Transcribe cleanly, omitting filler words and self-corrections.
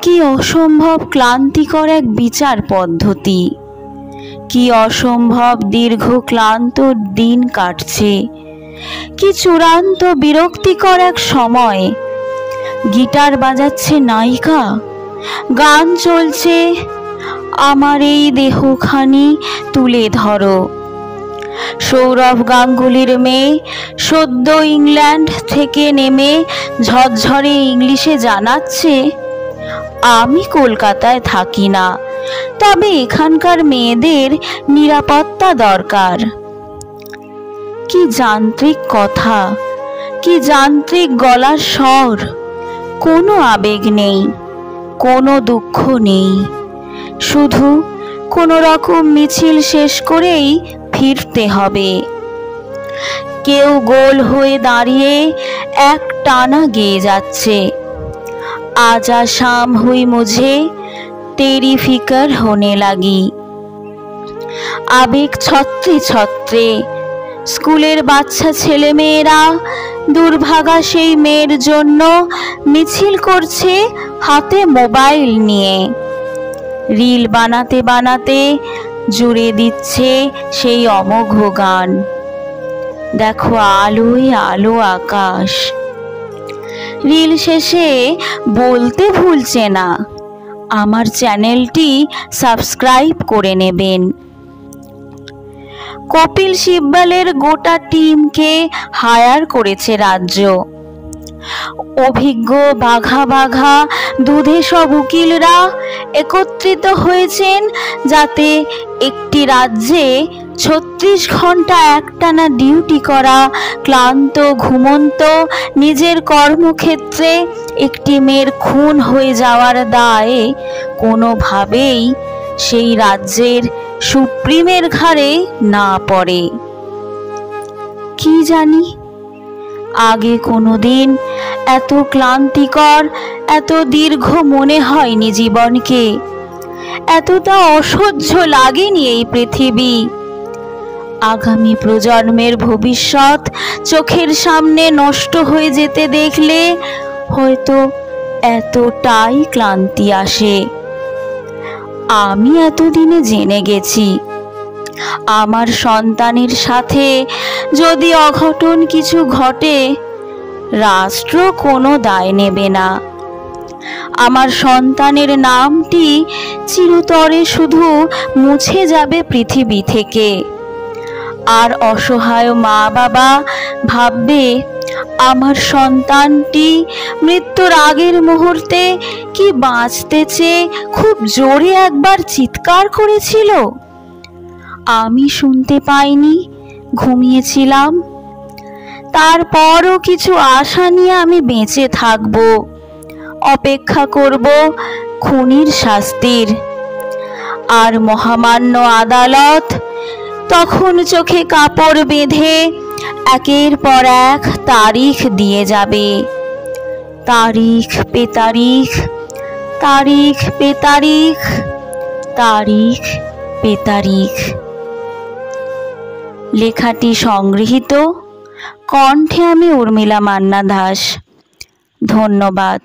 কি অসম্ভব ক্লান্তিকর এক বিচার পদ্ধতি, কি অসম্ভব দীর্ঘ ক্লান্ত দিন কাটছে, কি চূড়ান্ত বিরক্তিকর এক সময়। গিটার বাজাচ্ছে নায়িকা, গান চলছে আমার এই দেহখানি তুলে ধরো। সৌরভ গাঙ্গুলির মেয়ে সদ্য ইংল্যান্ড থেকে নেমে ঝরঝরে ইংলিশে জানাচ্ছে, আমি কলকাতায় থাকি না, তবে এখানকার মেয়েদের নিরাপত্তা দরকার। কি যান্ত্রিক কথা, কি যান্ত্রিক গলার স্বর, কোনো আবেগ নেই, কোনো দুঃখ নেই, শুধু কোনো রকম মিছিল শেষ করেই ফিরতে হবে। কেউ গোল হয়ে দাঁড়িয়ে এক টানা গেয়ে যাচ্ছে, आजा शाम हुई मुझे तेरी फिकर होने लगी। आवेग छत्रे छत्रे स्कूलेर बाच्चा छेले मेয়েরা দুর্ভাগা সেই মেয়ের জন্য মিছিল করছে হাতে মোবাইল নিয়ে। রিল বানাতে বানাতে জুড়ে দিচ্ছে সেই অমোঘ গান, দেখো আলোয় আলো আকাশ। রিল শেষে বলতে ভুলছে না, আমার চ্যানেলটি সাবস্ক্রাইব করে নেবেন। কপিল সিব্বলের গোটা টিমকে হায়ার করেছে রাজ্য। অভিজ্ঞ বাঘা বাঘা দুধে সব উকিলরা একত্রিত হয়েছেন যাতে একটি রাজ্যে 36 ঘন্টা একটানা ডিউটি করা ক্লান্ত ঘুমন্ত নিজের কর্মক্ষেত্রে একটি মেয়ের খুন হয়ে যাওয়ার দায়ে কোনোভাবেই সেই রাজ্যের সুপ্রিমের ঘাড়ে না পড়ে। কি জানি আগে কোনোদিন এত ক্লান্তিকর এত দীর্ঘ মনে হয়নি জীবনকে, এতটা অসহ্য লাগেনি এই পৃথিবী। আগামী প্রজন্মের ভবিষ্যৎ চোখের সামনে নষ্ট হয়ে যেতে দেখলে হয়তো এতটাই ক্লান্তি আসে। আমি এতদিনে জেনে গেছি আমার সন্তানের সাথে যদি অঘটন কিছু ঘটে রাষ্ট্র কোনো দায় নেবে না। আমার সন্তানের নামটি চিরতরে শুধু মুছে যাবে পৃথিবী থেকে। আর অসহায় মা বাবা ভাববে আমার সন্তানটি মৃত্যুর আগের মুহূর্তে কি বাঁচতে চেয়ে খুব জোরে একবার চিৎকার করেছিল, আমি শুনতে পাইনি, ঘুমিয়েছিলাম। তারপরও কিছু আশা নিয়ে আমি বেঁচে থাকব, অপেক্ষা করব খুনির শাস্তির। আর মহামান্য আদালত তখন চোখে কাপড় বেঁধে একের পর এক তারিখ দিয়ে যাবে, তারিখ পে তারিখ, তারিখ পে তারিখ, তারিখ পে তারিখ। লেখাটি সংগৃহীত, কণ্ঠে আমি উর্মিলা মান্না দাস। ধন্যবাদ।